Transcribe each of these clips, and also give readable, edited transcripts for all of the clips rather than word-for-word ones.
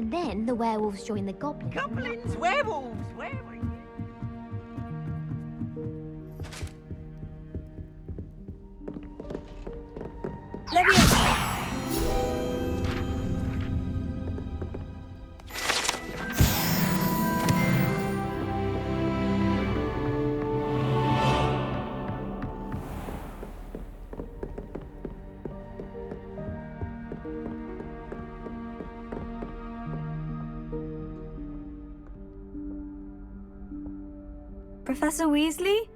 And then the werewolves join the goblins. Goblins, werewolves, werewolves. Professor Weasley?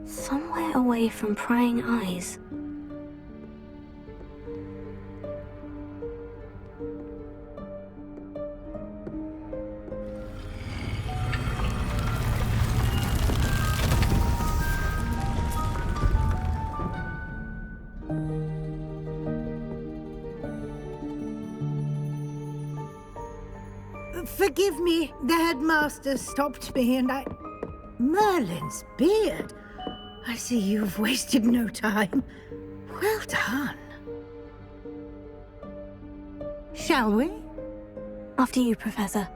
Somewhere away from prying eyes. Forgive me, the headmaster stopped me and I... Merlin's beard! I see you've wasted no time. Well done. Shall we? After you, Professor.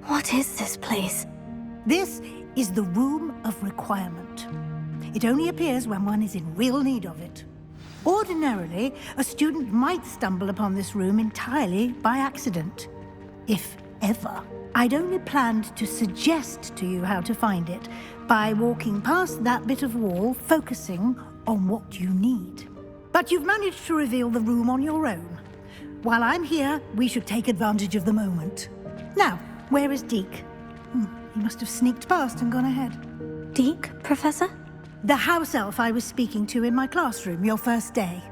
What is this place? This is the Room of Requirement. It only appears when one is in real need of it. Ordinarily, a student might stumble upon this room entirely by accident, if ever. I'd only planned to suggest to you how to find it by walking past that bit of wall, focusing on what you need. But you've managed to reveal the room on your own. While I'm here, we should take advantage of the moment. Now, where is Deek? He must have sneaked past and gone ahead. Deek, Professor? The house elf I was speaking to in my classroom your first day.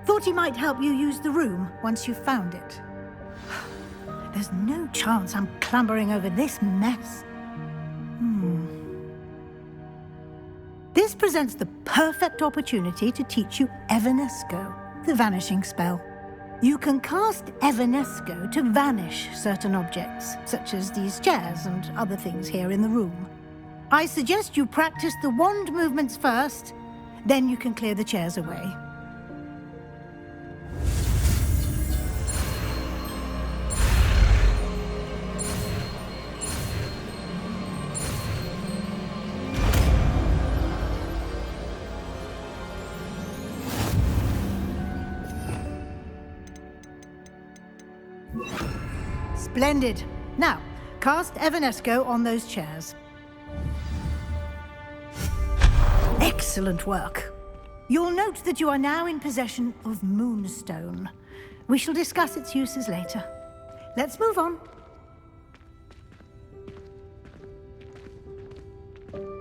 Thought he might help you use the room once you've found it. There's no chance I'm clambering over this mess. This presents the perfect opportunity to teach you Evanesco, the vanishing spell. You can cast Evanesco to vanish certain objects, such as these chairs and other things here in the room. I suggest you practice the wand movements first, then you can clear the chairs away. Splendid. Now, cast Evanesco on those chairs. Excellent work. You'll note that you are now in possession of Moonstone. We shall discuss its uses later. Let's move on.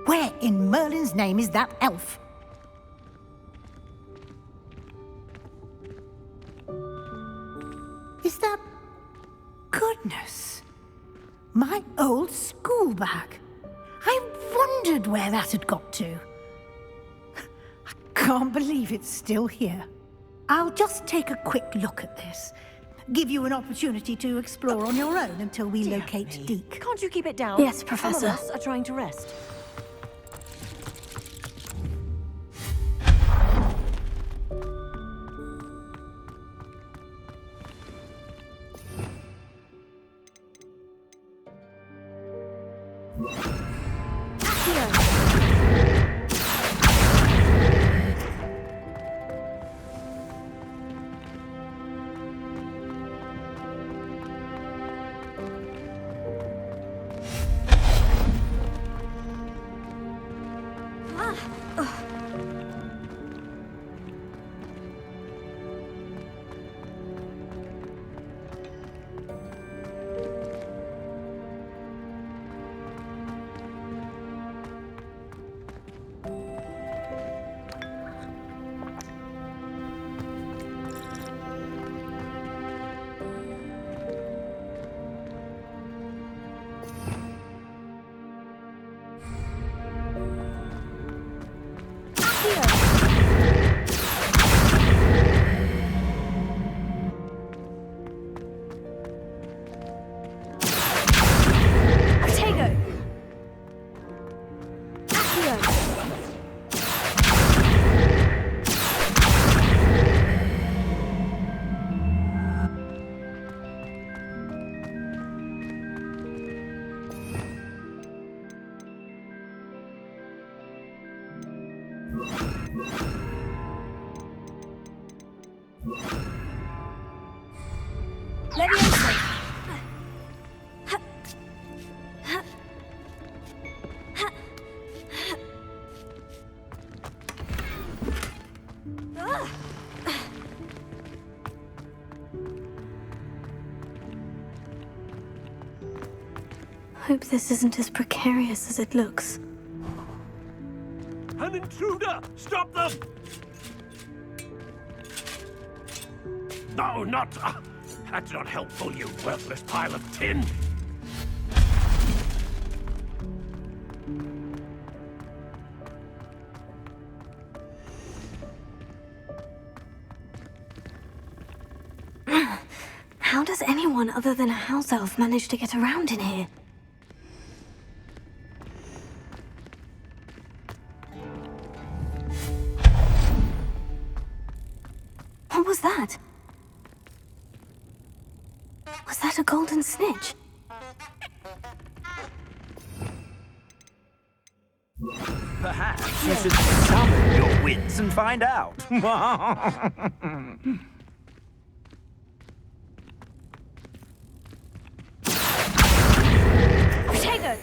Where in Merlin's name is that elf? Is that... Goodness! My old school bag. I wondered where that had got to. I can't believe it's still here. I'll just take a quick look at this. Give you an opportunity to explore on your own until we locate Deek. Can't you keep it down? Yes, Professor. Some of us are trying to rest. Leviosa! Hope this isn't as precarious as it looks. An intruder! Stop them! No, not... that's not helpful, you worthless pile of tin! How does anyone other than a house elf manage to get around in here? What was that? Was that a golden snitch? Perhaps you should summon your wits and find out. Protego!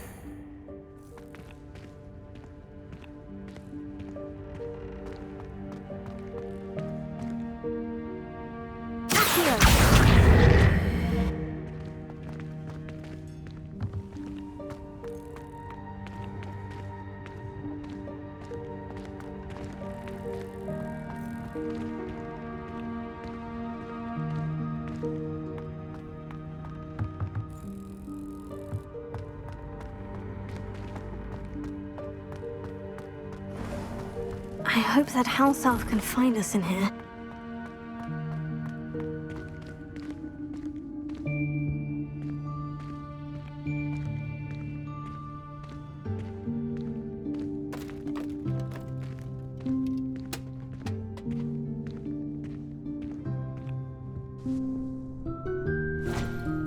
I hope that house elf can find us in here.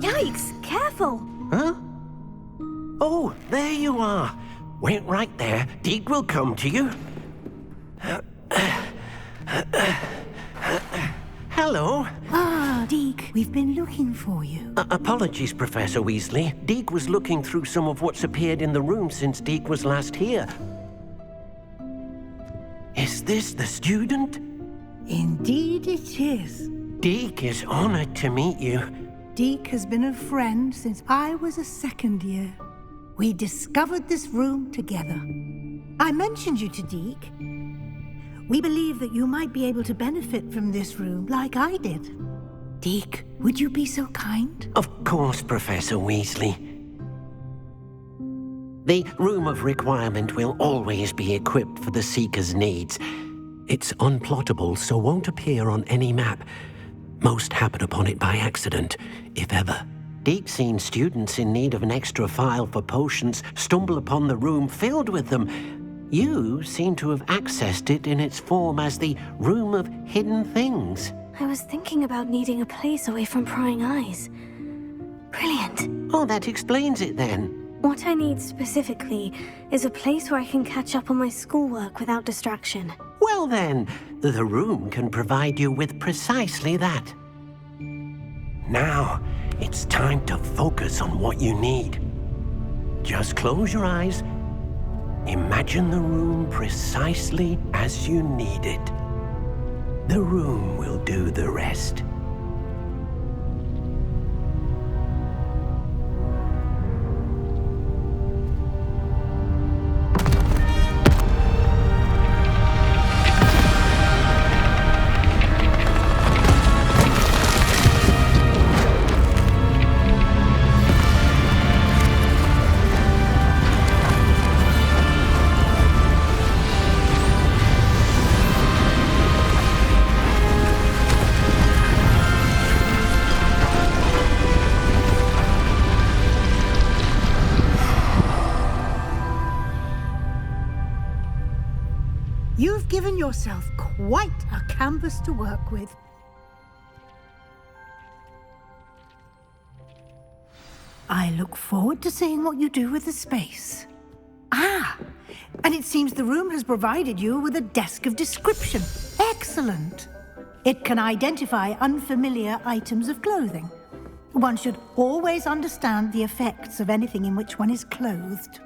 Yikes! Careful! Huh? Oh, there you are. Wait right there. Deek will come to you. Hello. Ah, Deek, we've been looking for you. Apologies, Professor Weasley. Deek was looking through some of what's appeared in the room since Deek was last here. Is this the student? Indeed it is. Deek is honored to meet you. Deek has been a friend since I was a second year. We discovered this room together. I mentioned you to Deek. We believe that you might be able to benefit from this room like I did. Deek, would you be so kind? Of course, Professor Weasley. The Room of Requirement will always be equipped for the Seeker's needs. It's unplottable, so won't appear on any map. Most happen upon it by accident, if ever. Deek's seen students in need of an extra file for potions stumble upon the room filled with them. You seem to have accessed it in its form as the Room of Hidden Things. I was thinking about needing a place away from prying eyes. Brilliant. Oh, that explains it then. What I need specifically is a place where I can catch up on my schoolwork without distraction. Well then, the room can provide you with precisely that. Now, it's time to focus on what you need. Just close your eyes. Imagine the room precisely as you need it. The room will do the rest. You've given yourself quite a canvas to work with. I look forward to seeing what you do with the space. Ah, and it seems the room has provided you with a desk of description. Excellent. It can identify unfamiliar items of clothing. One should always understand the effects of anything in which one is clothed.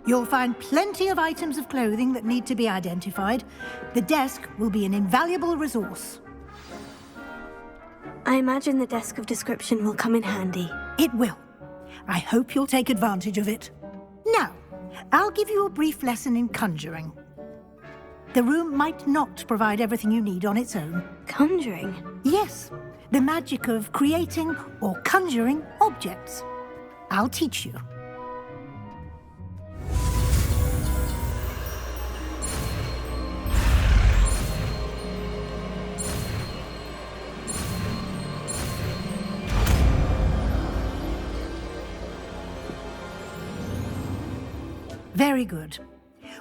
You'll find plenty of items of clothing that need to be identified. The desk will be an invaluable resource. I imagine the desk of description will come in handy. It will. I hope you'll take advantage of it. Now, I'll give you a brief lesson in conjuring. The room might not provide everything you need on its own. Conjuring? Yes, the magic of creating or conjuring objects. I'll teach you. Very good.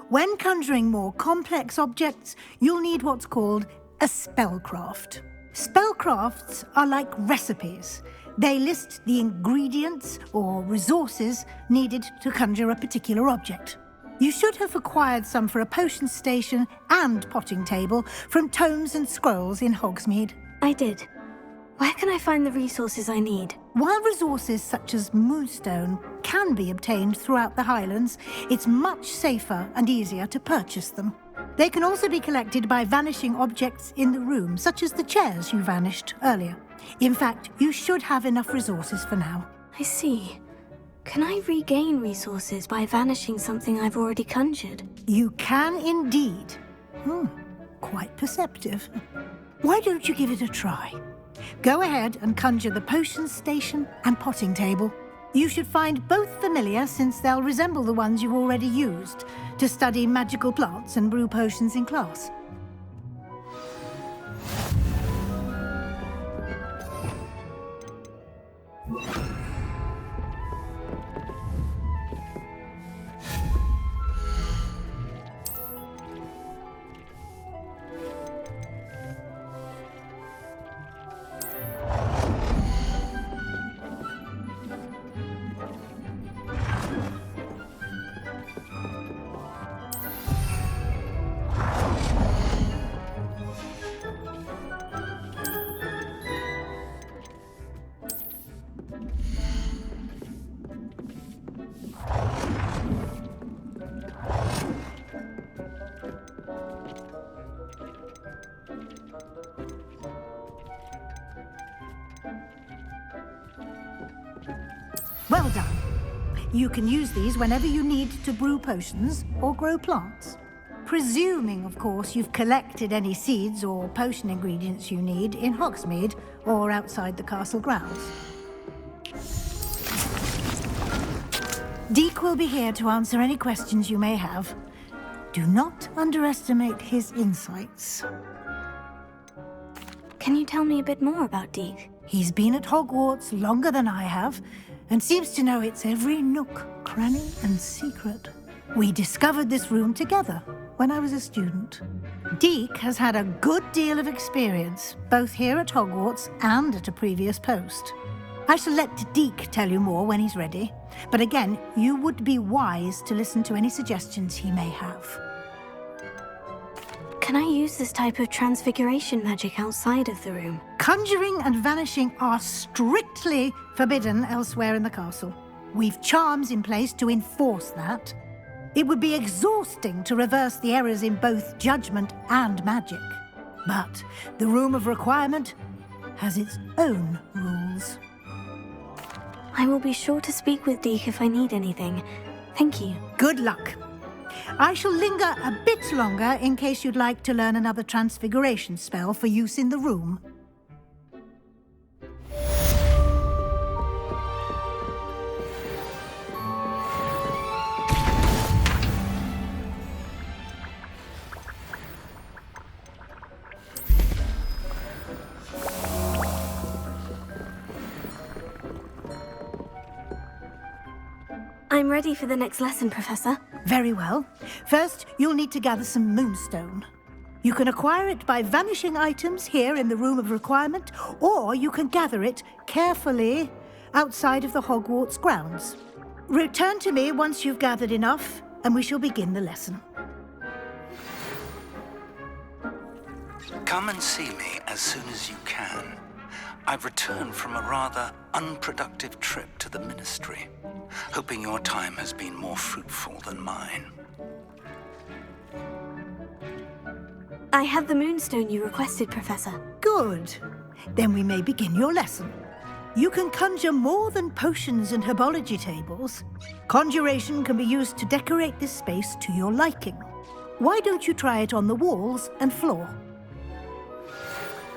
When conjuring more complex objects, you'll need what's called a spellcraft. Spellcrafts are like recipes. They list the ingredients or resources needed to conjure a particular object. You should have acquired some for a potion station and potting table from tomes and scrolls in Hogsmeade. I did. Where can I find the resources I need? While resources such as moonstone can be obtained throughout the Highlands, it's much safer and easier to purchase them. They can also be collected by vanishing objects in the room, such as the chairs you vanished earlier. In fact, you should have enough resources for now. I see. Can I regain resources by vanishing something I've already conjured? You can indeed. Quite perceptive. Why don't you give it a try? Go ahead and conjure the potion station and potting table. You should find both familiar, since they'll resemble the ones you've already used to study magical plants and brew potions in class. Well done. You can use these whenever you need to brew potions or grow plants. Presuming, of course, you've collected any seeds or potion ingredients you need in Hogsmeade or outside the castle grounds. Deek will be here to answer any questions you may have. Do not underestimate his insights. Can you tell me a bit more about Deek? He's been at Hogwarts longer than I have, and seems to know its every nook, cranny, and secret. We discovered this room together when I was a student. Deek has had a good deal of experience, both here at Hogwarts and at a previous post. I shall let Deek tell you more when he's ready, but again, you would be wise to listen to any suggestions he may have. Can I use this type of transfiguration magic outside of the room? Conjuring and vanishing are strictly forbidden elsewhere in the castle. We've charms in place to enforce that. It would be exhausting to reverse the errors in both judgment and magic. But the Room of Requirement has its own rules. I will be sure to speak with Deek if I need anything. Thank you. Good luck. I shall linger a bit longer in case you'd like to learn another transfiguration spell for use in the room. I'm ready for the next lesson, Professor. Very well. First, you'll need to gather some moonstone. You can acquire it by vanishing items here in the Room of Requirement, or you can gather it carefully outside of the Hogwarts grounds. Return to me once you've gathered enough, and we shall begin the lesson. Come and see me as soon as you can. I've returned from a rather unproductive trip to the Ministry, hoping your time has been more fruitful than mine. I have the moonstone you requested, Professor. Good. Then we may begin your lesson. You can conjure more than potions and herbology tables. Conjuration can be used to decorate this space to your liking. Why don't you try it on the walls and floor?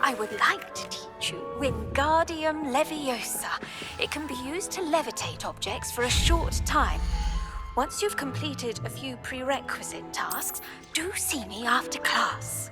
I would like to teach you Wingardium Leviosa. It can be used to levitate objects for a short time. Once you've completed a few prerequisite tasks, do see me after class.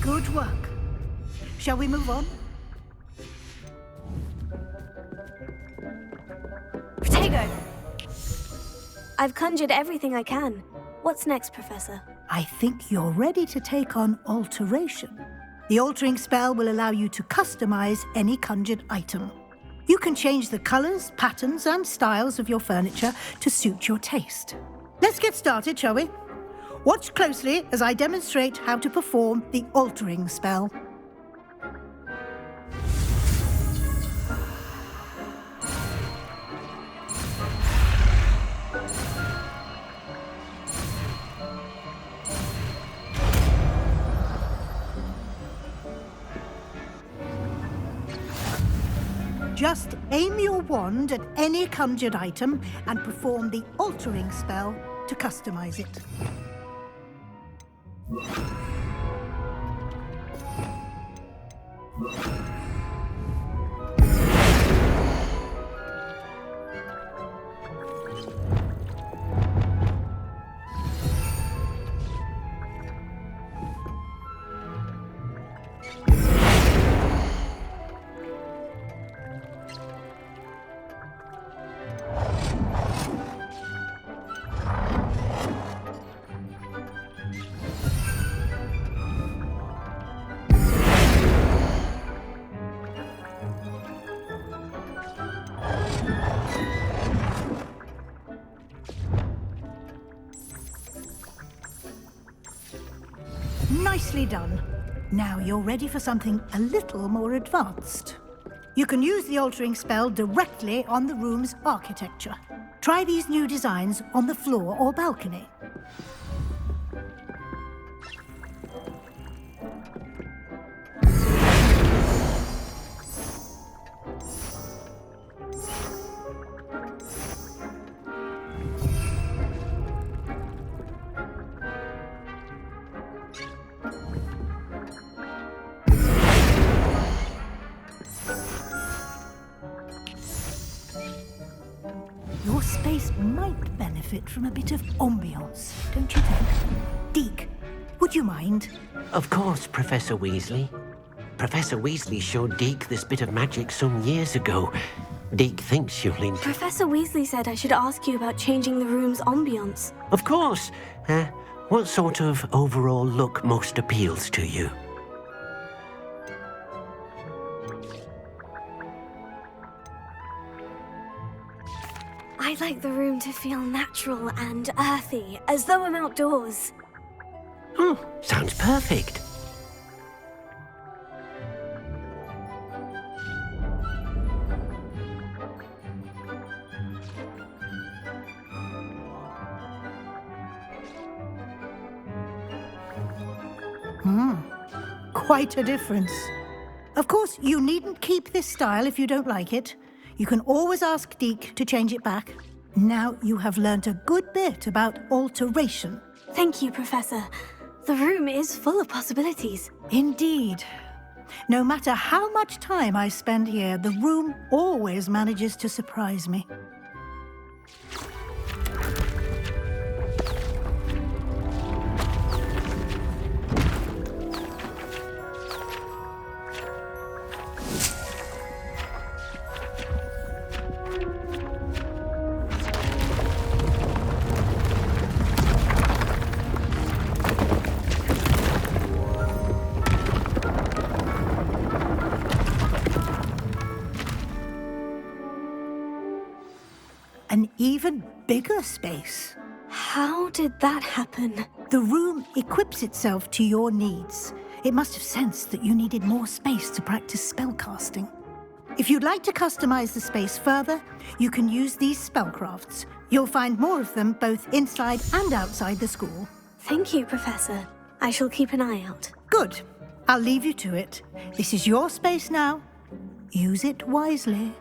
Good work. Shall we move on? Protego! I've conjured everything I can. What's next, Professor? I think you're ready to take on alteration. The altering spell will allow you to customize any conjured item. You can change the colors, patterns, and styles of your furniture to suit your taste. Let's get started, shall we? Watch closely as I demonstrate how to perform the altering spell. Just aim your wand at any conjured item and perform the altering spell to customize it. Nicely done. Now you're ready for something a little more advanced. You can use the altering spell directly on the room's architecture. Try these new designs on the floor or balcony. Your space might benefit from a bit of ambiance, don't you think? Deek, would you mind? Of course, Professor Weasley. Professor Weasley showed Deek this bit of magic some years ago. Deek thinks you'll enjoy... Professor Weasley said I should ask you about changing the room's ambience. Of course. What sort of overall look most appeals to you? I'd like the room to feel natural and earthy, as though I'm outdoors. Oh, sounds perfect. Quite a difference. Of course, you needn't keep this style if you don't like it. You can always ask Deek to change it back. Now you have learnt a good bit about alteration. Thank you, Professor. The room is full of possibilities. Indeed. No matter how much time I spend here, the room always manages to surprise me. An even bigger space. How did that happen? The room equips itself to your needs. It must have sensed that you needed more space to practice spellcasting. If you'd like to customize the space further, you can use these spellcrafts. You'll find more of them both inside and outside the school. Thank you, Professor. I shall keep an eye out. Good. I'll leave you to it. This is your space now. Use it wisely.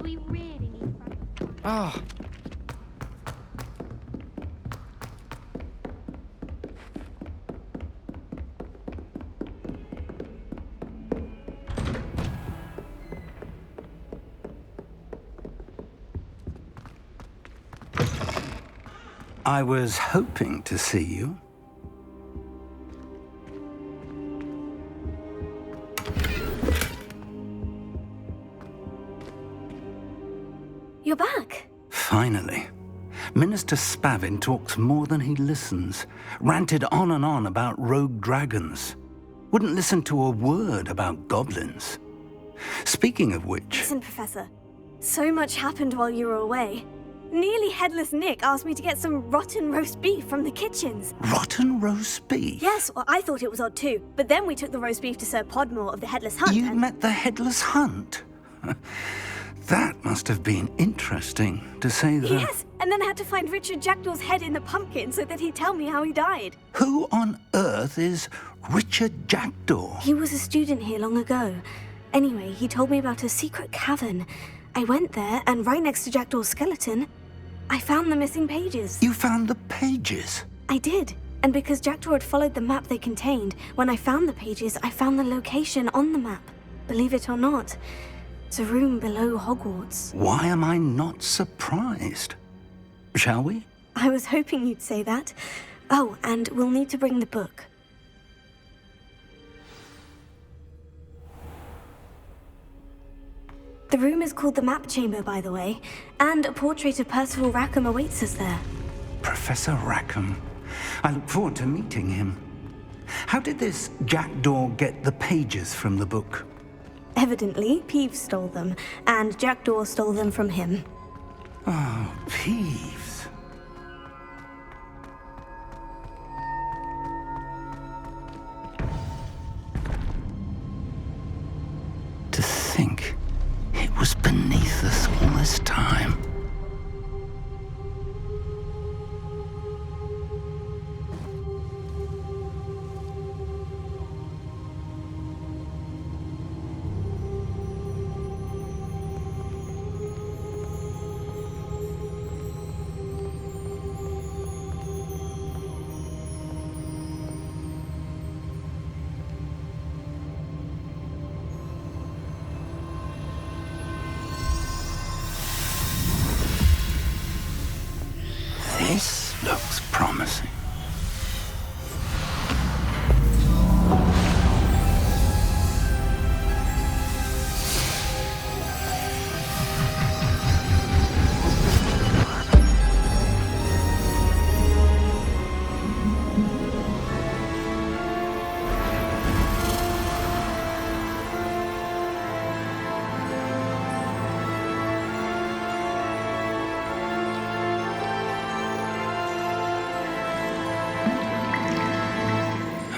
we really need... Ah. I was hoping to see you. You're back. Finally. Minister Spavin talks more than he listens. Ranted on and on about rogue dragons. Wouldn't listen to a word about goblins. Speaking of which... Listen, Professor. So much happened while you were away. Nearly Headless Nick asked me to get some rotten roast beef from the kitchens. Rotten roast beef? Yes, well, I thought it was odd too. But then we took the roast beef to Sir Podmore of the Headless Hunt. You met the Headless Hunt? That must have been interesting, to say the... Yes, and then I had to find Richard Jackdaw's head in the pumpkin so that he'd tell me how he died. Who on earth is Richard Jackdaw? He was a student here long ago. Anyway, he told me about a secret cavern. I went there, and right next to Jackdaw's skeleton, I found the missing pages. You found the pages? I did. And because Jackdaw had followed the map they contained, when I found the pages, I found the location on the map. Believe it or not, it's a room below Hogwarts. Why am I not surprised? Shall we? I was hoping you'd say that. Oh, and we'll need to bring the book. The room is called the Map Chamber, by the way, and a portrait of Percival Rackham awaits us there. Professor Rackham. I look forward to meeting him. How did this Jackdaw get the pages from the book? Evidently, Peeves stole them, and Jackdaw stole them from him. Oh, Peeves. To think it was beneath us all this time. This looks promising.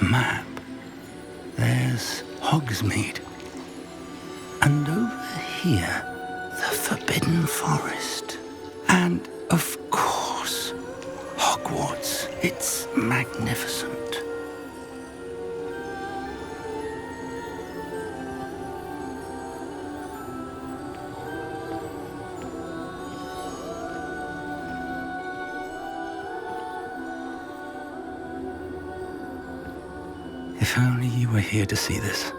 Map. There's Hogsmeade. And over here, the Forbidden Forest. And, of course, Hogwarts. It's magnificent. If only you were here to see this.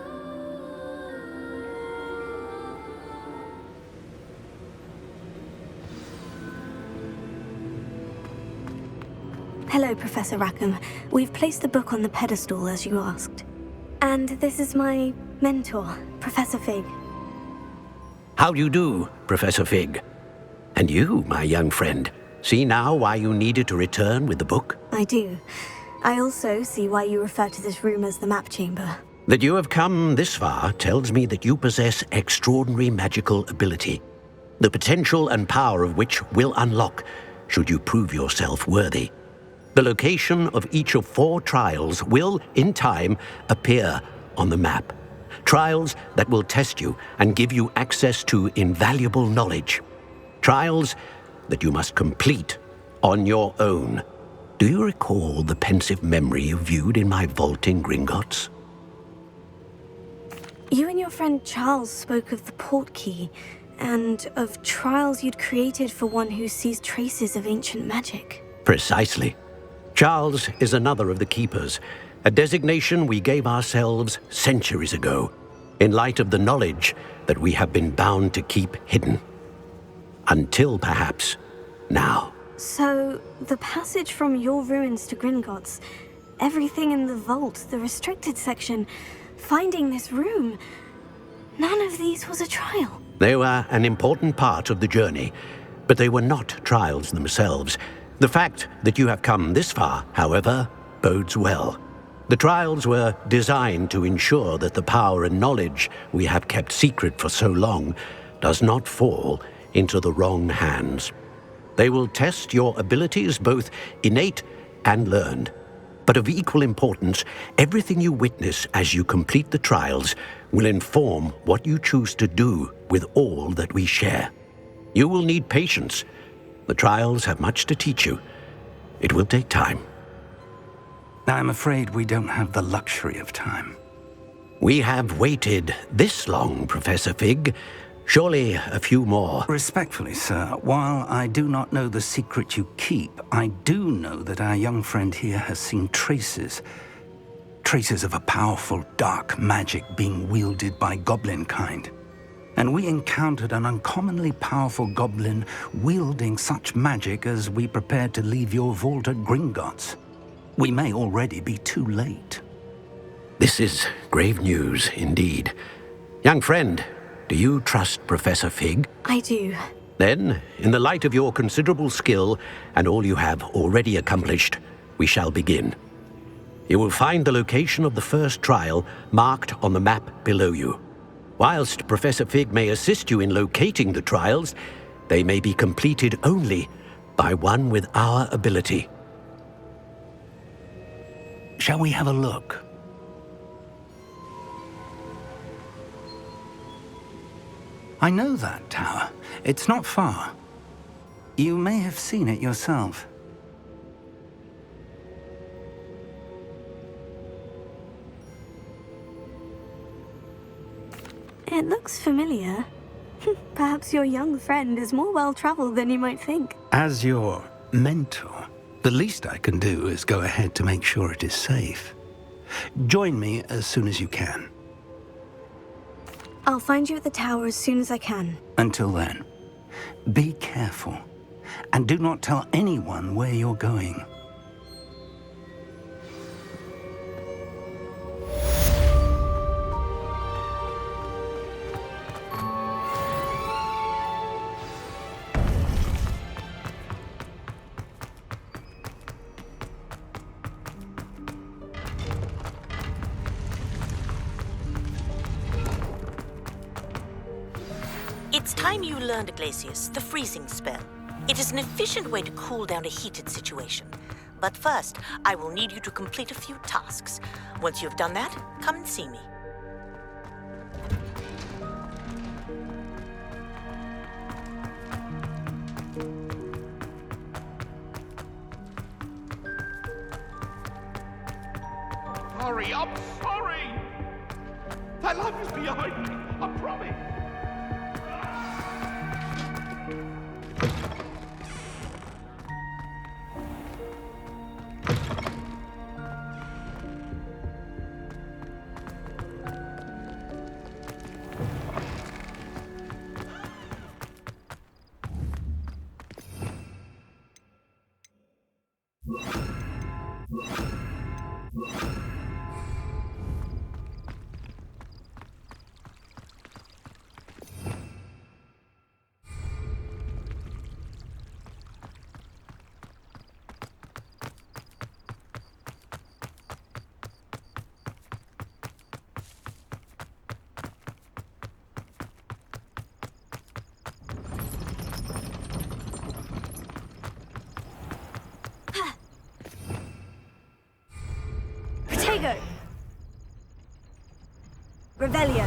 Hello, Professor Rackham. We've placed the book on the pedestal, as you asked. And this is my mentor, Professor Fig. How do you do, Professor Fig? And you, my young friend, see now why you needed to return with the book? I do. I also see why you refer to this room as the Map Chamber. That you have come this far tells me that you possess extraordinary magical ability, the potential and power of which will unlock should you prove yourself worthy. The location of each of 4 trials will, in time, appear on the map. Trials that will test you and give you access to invaluable knowledge. Trials that you must complete on your own. Do you recall the pensive memory you viewed in my vault in Gringotts? You and your friend Charles spoke of the portkey. and of trials you'd created for one who sees traces of ancient magic. Precisely. Charles is another of the Keepers, a designation we gave ourselves centuries ago, in light of the knowledge that we have been bound to keep hidden. Until, perhaps, now. So, the passage from your ruins to Gringotts, everything in the vault, the restricted section, finding this room, none of these was a trial. They were an important part of the journey, but they were not trials themselves. The fact that you have come this far, however, bodes well. The trials were designed to ensure that the power and knowledge we have kept secret for so long does not fall into the wrong hands. They will test your abilities, both innate and learned. But of equal importance, everything you witness as you complete the trials will inform what you choose to do with all that we share. You will need patience. The trials have much to teach you. It will take time. I'm afraid we don't have the luxury of time. We have waited this long, Professor Fig. Surely a few more. Respectfully, sir, while I do not know the secret you keep, I do know that our young friend here has seen traces of a powerful dark magic being wielded by goblin kind. And we encountered an uncommonly powerful goblin wielding such magic as we prepared to leave your vault at Gringotts. We may already be too late. This is grave news indeed. Young friend, do you trust Professor Fig? I do. Then, in the light of your considerable skill and all you have already accomplished, we shall begin. You will find the location of the first trial marked on the map below you. Whilst Professor Fig may assist you in locating the trials, they may be completed only by one with our ability. Shall we have a look? I know that tower. It's not far. You may have seen it yourself. It looks familiar. Perhaps your young friend is more well-traveled than you might think. As your mentor, the least I can do is go ahead to make sure it is safe. Join me as soon as you can. I'll find you at the tower as soon as I can. Until then, be careful, and do not tell anyone where you're going. It's time you learned, Glacius, the freezing spell. It is an efficient way to cool down a heated situation. But first, I will need you to complete a few tasks. Once you've done that, come and see me. Sorry, I'm sorry! That life is behind me, I promise! Protego! Revelio!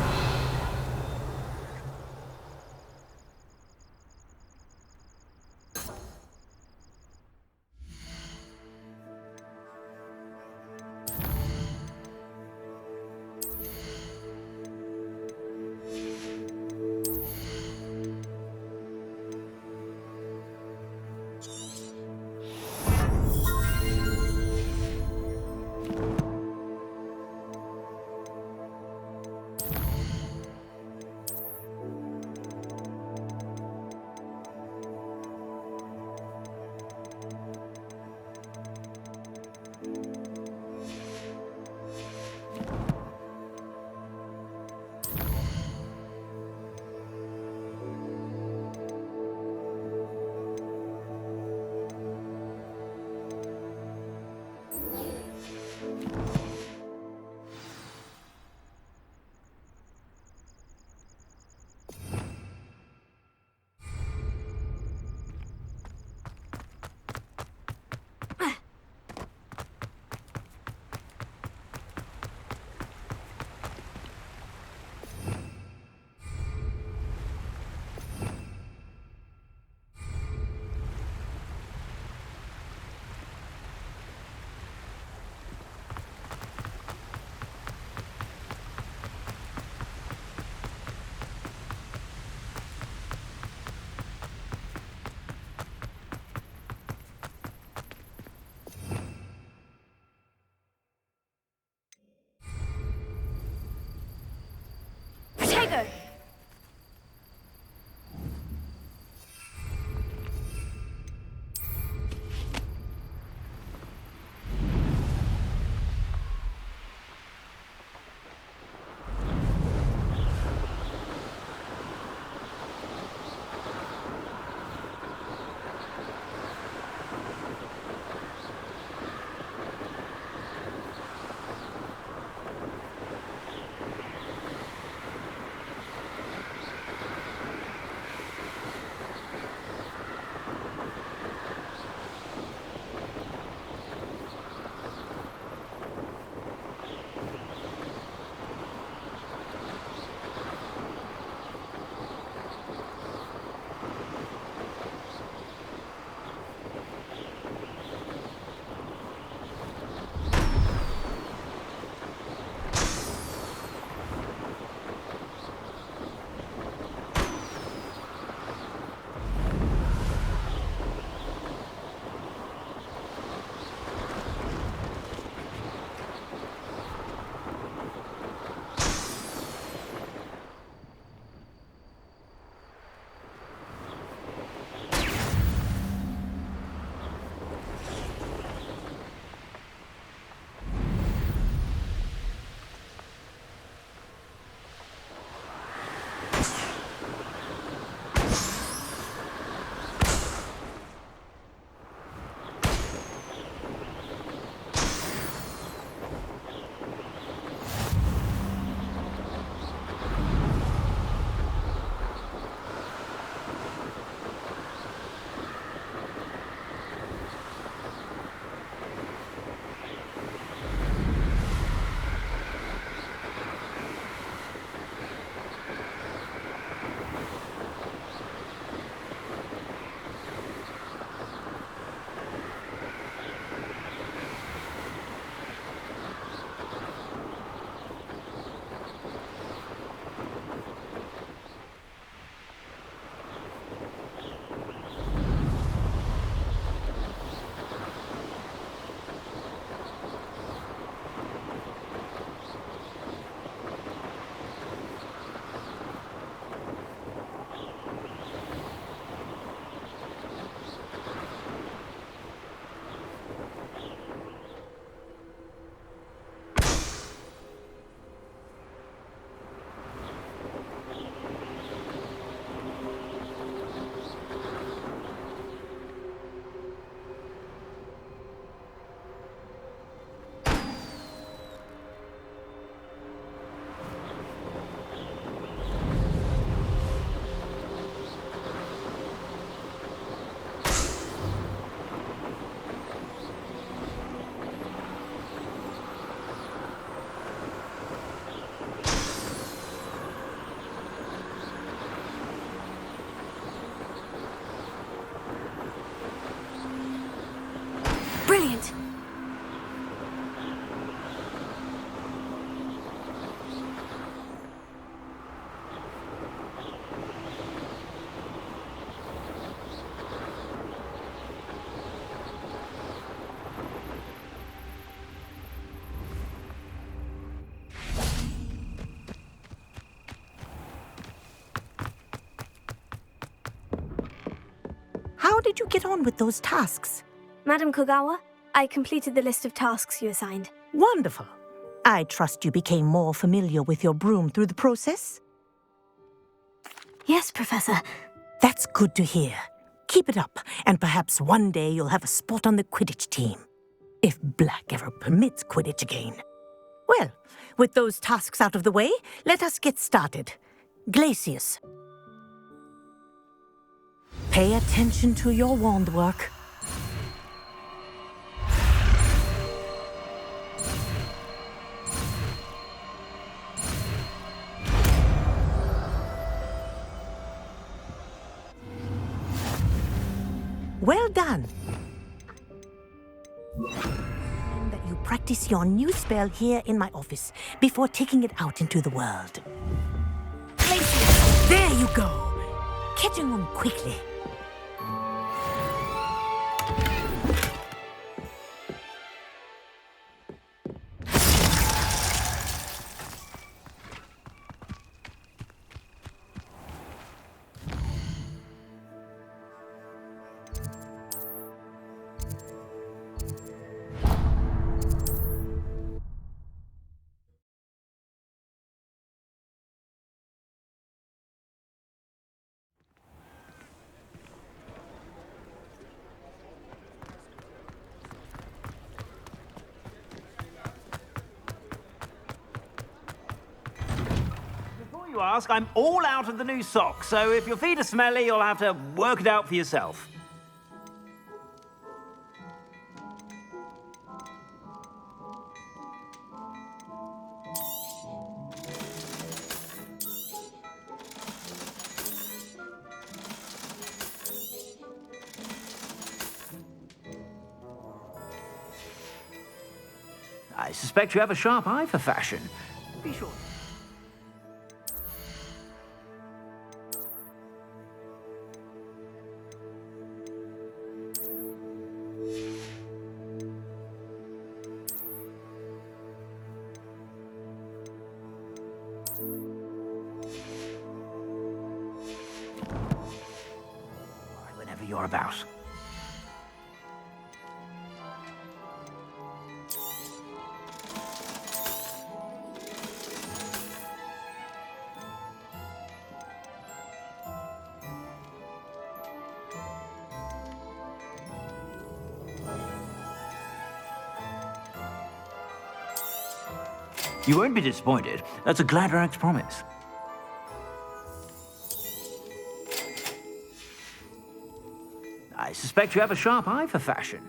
how did you get on with those tasks? Madam Kogawa, I completed the list of tasks you assigned. Wonderful. I trust you became more familiar with your broom through the process? Yes, Professor. That's good to hear. Keep it up, and perhaps one day you'll have a spot on the Quidditch team. If Black ever permits Quidditch again. Well, with those tasks out of the way, let us get started. Glacius. Pay attention to your wand work. Well done. And that you practice your new spell here in my office before taking it out into the world. Glacius! There you go. Catching on quickly. Before you ask, I'm all out of the new socks, so if your feet are smelly, you'll have to work it out for yourself. I suspect you have a sharp eye for fashion. Be sure. Whenever you're about. You won't be disappointed. That's a Gladrax promise. I suspect you have a sharp eye for fashion.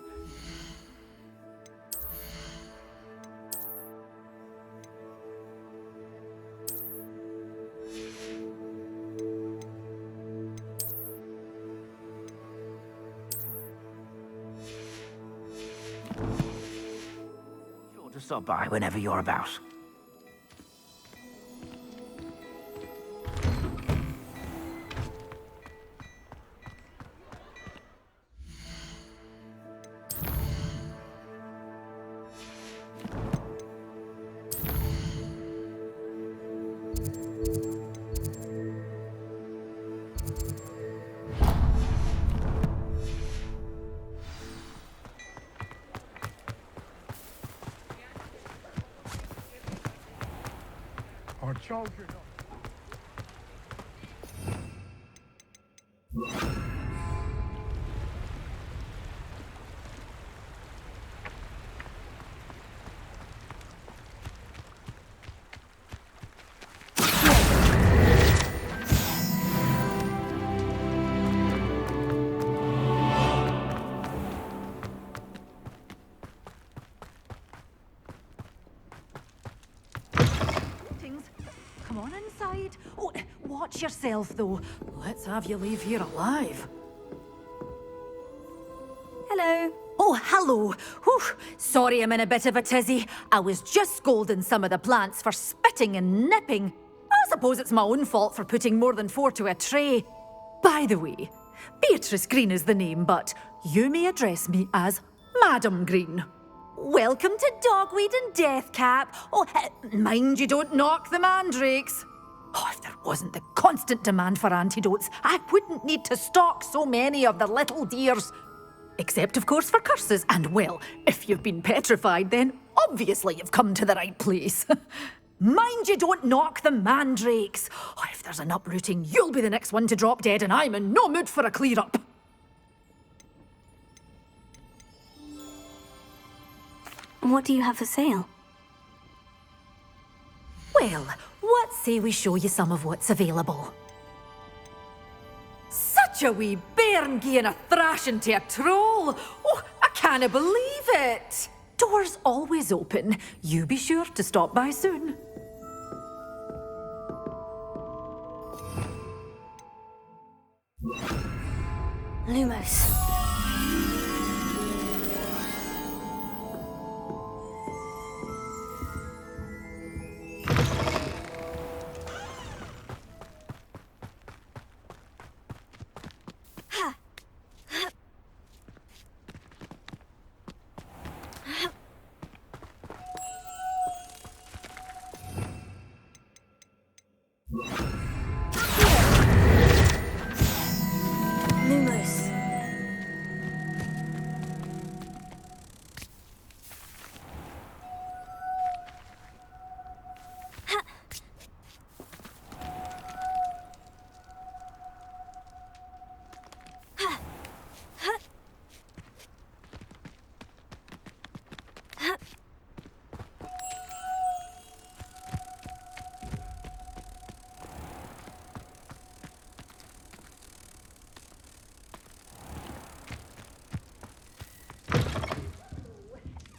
Sure to stop by whenever you're about. Our children. Come on inside. Oh, watch yourself, though. Let's have you leave here alive. Hello. Oh, hello. Whew. Sorry I'm in a bit of a tizzy. I was just scolding some of the plants for spitting and nipping. I suppose it's my own fault for putting more than 4 to a tray. By the way, Beatrice Green is the name, but you may address me as Madam Green. Welcome to Dogweed and Deathcap. Oh, mind you don't knock the mandrakes. Oh, if there wasn't the constant demand for antidotes, I wouldn't need to stock so many of the little dears. Except, of course, for curses. And, well, if you've been petrified, then obviously you've come to the right place. Mind you don't knock the mandrakes. Oh, if there's an uprooting, you'll be the next one to drop dead, and I'm in no mood for a clear-up. What do you have for sale? Well, what say we show you some of what's available? Such a wee bairn gieing a thrashing to a troll! Oh, I can't believe it! Doors always open. You be sure to stop by soon. Lumos. Lumos.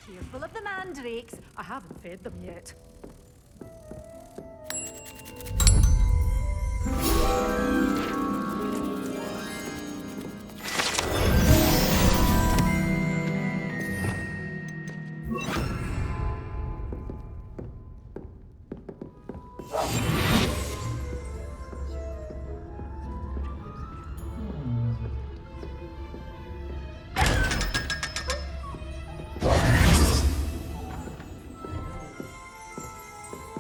Careful of the mandrakes. I haven't fed them yet.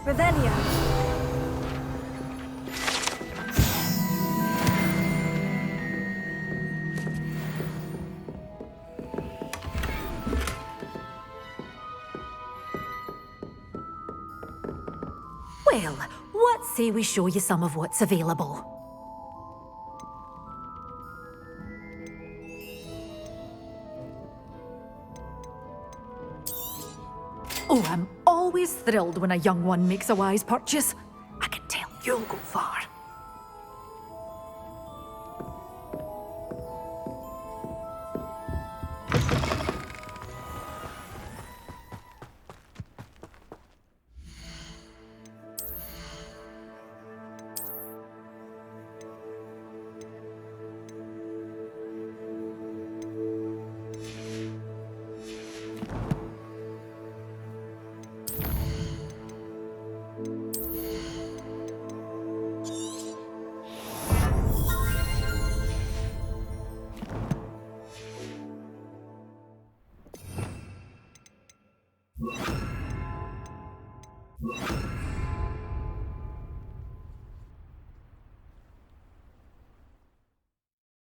Revelia. Well, what say we show you some of what's available? Oh, I'm always thrilled when a young one makes a wise purchase. I can tell you'll go far.